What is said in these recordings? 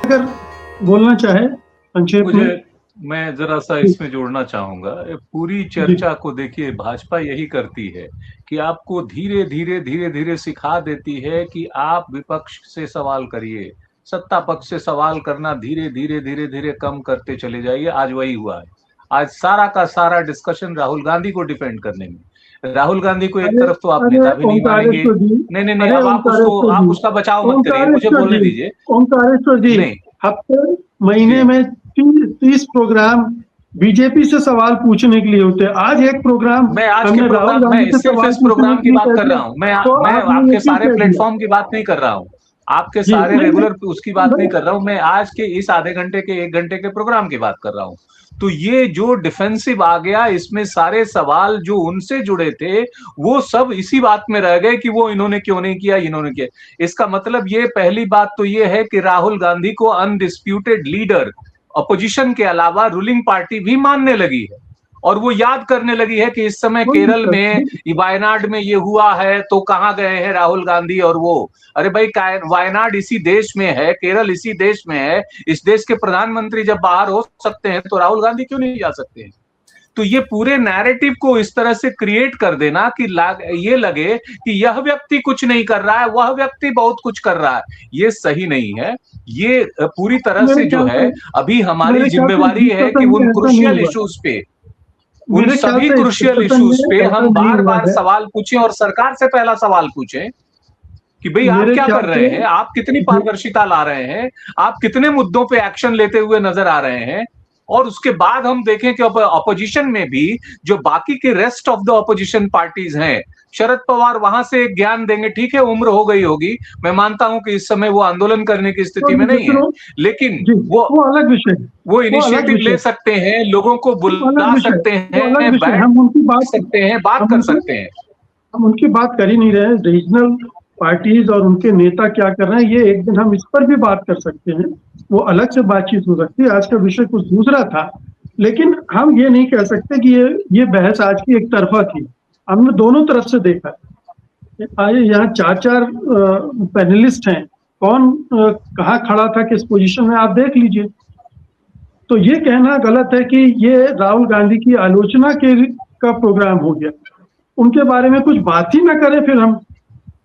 अगर बोलना चाहे संक्षेप में। मैं जरा सा इसमें जोड़ना चाहूंगा। पूरी चर्चा को देखिए, भाजपा यही करती है कि आपको धीरे धीरे धीरे धीरे सिखा देती है कि आप विपक्ष से सवाल करिए, सत्ता पक्ष से सवाल करना धीरे धीरे धीरे धीरे कम करते चले जाइए। आज वही हुआ है। आज सारा का सारा डिस्कशन राहुल गांधी को डिफेंड करने में। राहुल गांधी को एक तरफ तो आप नेता भी नहीं मानेंगे। नहीं, अब आप उसका बचाव मत करिए, मुझे बोलने दीजिए। ओंकारेश्वर जी, हफ्ते महीने में 30 प्रोग्राम बीजेपी से सवाल पूछने के लिए होते हैं। आज एक प्रोग्राम मैं सिर्फ इस प्रोग्राम की बात कर रहा हूँ। मैं आपके सारे प्लेटफॉर्म की बात नहीं कर रहा हूँ, आपके सारे रेगुलर उसकी बात नहीं कर रहा हूँ। मैं आज के इस आधे घंटे के 1 घंटे के प्रोग्राम की बात कर रहा हूँ। तो ये जो डिफेंसिव आ गया, इसमें सारे सवाल जो उनसे जुड़े थे वो सब इसी बात में रह गए कि वो इन्होंने क्यों नहीं किया, इन्होंने किया। इसका मतलब ये, पहली बात तो ये है कि राहुल गांधी को अनडिस्प्यूटेड लीडर अपोजिशन के अलावा रूलिंग पार्टी भी मानने लगी है। और वो याद करने लगी है कि इस समय केरल में, वायनाड में ये हुआ है, तो कहां गए हैं राहुल गांधी और वो। अरे भाई, वायनाड इसी देश में है, केरल इसी देश में है। इस देश के प्रधानमंत्री जब बाहर हो सकते हैं तो राहुल गांधी क्यों नहीं जा सकते हैं? तो ये पूरे नैरेटिव को इस तरह से क्रिएट कर देना कि ये लगे कि यह व्यक्ति कुछ नहीं कर रहा है, वह व्यक्ति बहुत कुछ कर रहा है, ये सही नहीं है। ये पूरी तरह से जो है, अभी हमारी जिम्मेवारी है कि उन क्रुशियल इश्यूज पे, उन सभी क्रुशियल इश्यूज पे हम बार बार सवाल पूछें और सरकार से पहला सवाल पूछें कि भाई आप क्या कर रहे हैं, आप कितनी पारदर्शिता ला रहे हैं, आप कितने मुद्दों पे एक्शन लेते हुए नजर आ रहे हैं। और उसके बाद हम देखें कि अपोजिशन में भी जो बाकी के rest of the opposition parties हैं, शरद पवार वहां से ज्ञान देंगे। ठीक है, उम्र हो गई होगी, मैं मानता हूं कि इस समय वो आंदोलन करने की स्थिति में नहीं है, लेकिन वो अलग विषय, वो इनिशिएटिव ले सकते हैं, लोगों को बुला सकते हैं, हम उनकी बात सकते हैं, बात कर सकते हैं। हम उनकी बात कर ही नहीं रहे हैं। रीजनल पार्टीज और उनके नेता क्या कर रहे हैं, ये एक दिन हम इस पर भी बात कर सकते हैं, वो अलग से बातचीत हो सकती है। आज का विषय कुछ दूसरा था, लेकिन हम ये नहीं कह सकते कि ये बहस आज की एक तरफा थी। हमने दोनों तरफ से देखा। यहाँ 4 पैनलिस्ट हैं, कौन कहाँ खड़ा था, किस पोजीशन में, आप देख लीजिए। तो ये कहना गलत है कि ये राहुल गांधी की आलोचना का प्रोग्राम हो गया, उनके बारे में कुछ बात ही ना करें फिर हम,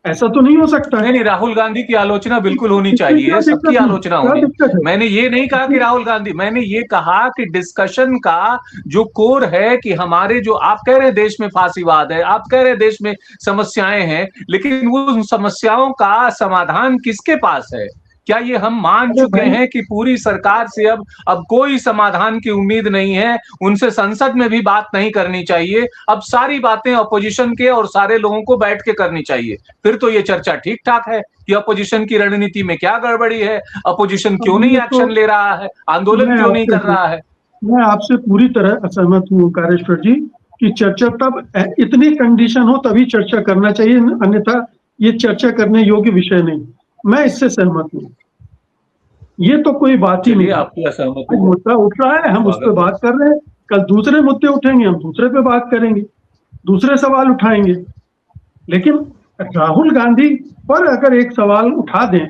ऐसा तो नहीं हो सकता है। नहीं, राहुल गांधी की आलोचना बिल्कुल होनी चाहिए, सबकी आलोचना होनी। मैंने ये नहीं कहा कि राहुल गांधी, मैंने ये कहा कि डिस्कशन का जो कोर है कि हमारे जो, आप कह रहे हैं देश में फांसीवाद है, आप कह रहे हैं देश में समस्याएं हैं, लेकिन वो समस्याओं का समाधान किसके पास है? क्या ये हम मान चुके हैं कि पूरी सरकार से अब कोई समाधान की उम्मीद नहीं है, उनसे संसद में भी बात नहीं करनी चाहिए, अब सारी बातें अपोजिशन के और सारे लोगों को बैठ के करनी चाहिए? फिर तो ये चर्चा ठीक ठाक है कि अपोजिशन की रणनीति में क्या गड़बड़ी है, अपोजिशन क्यों नहीं एक्शन ले रहा है, आंदोलन क्यों नहीं कर रहा है। मैं आपसे पूरी तरह असहमत हूँ ओंकारेश्वर जी कि चर्चा तब इतनी कंडीशन हो तभी चर्चा करना चाहिए, अन्यथा ये चर्चा करने योग्य विषय नहीं। मैं इससे सहमत हूँ, ये तो कोई बात ही नहीं। मुद्दा उठ रहा है, हम उस पर बात कर रहे हैं, कल दूसरे मुद्दे उठेंगे, हम दूसरे पे बात करेंगे, दूसरे सवाल उठाएंगे। लेकिन राहुल गांधी पर अगर एक सवाल उठा दें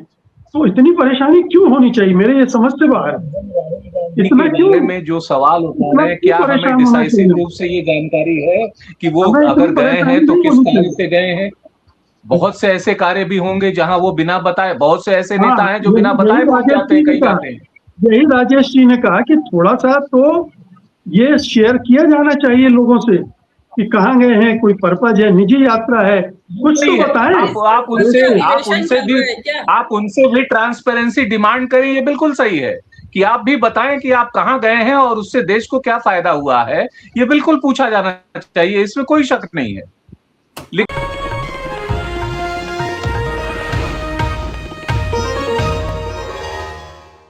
तो इतनी परेशानी क्यों होनी चाहिए, मेरे ये समझ से बाहर है। इतना क्यों में जो सवाल उठा रहे हैं, क्या हमें डिसाइसिव रूप से ये जानकारी है कि वो अगर गए हैं तो किस कारण से गए हैं? बहुत से ऐसे कार्य भी होंगे जहां वो बिना बताए, बहुत से ऐसे नेता हैं जो बिना बताए पहुंच जाते हैं, कहीं जाते हैं। यही राजेश जी ने कहा कि थोड़ा सा तो ये शेयर किया जाना चाहिए लोगों से कि कहाँ गए हैं, कोई पर्पज है, निजी यात्रा है, कुछ तो बताएं। आप उनसे भी ट्रांसपेरेंसी डिमांड करें, ये बिल्कुल सही है कि आप भी बताएं कि आप कहाँ गए हैं और उससे देश को क्या फायदा हुआ है, ये बिल्कुल पूछा जाना चाहिए, इसमें कोई शक नहीं है।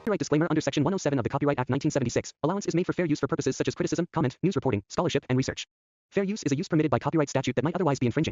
Copyright disclaimer under Section 107 of the Copyright Act 1976. Allowance is made for fair use for purposes such as criticism, comment, news reporting, scholarship, and research. Fair use is a use permitted by copyright statute that might otherwise be infringing.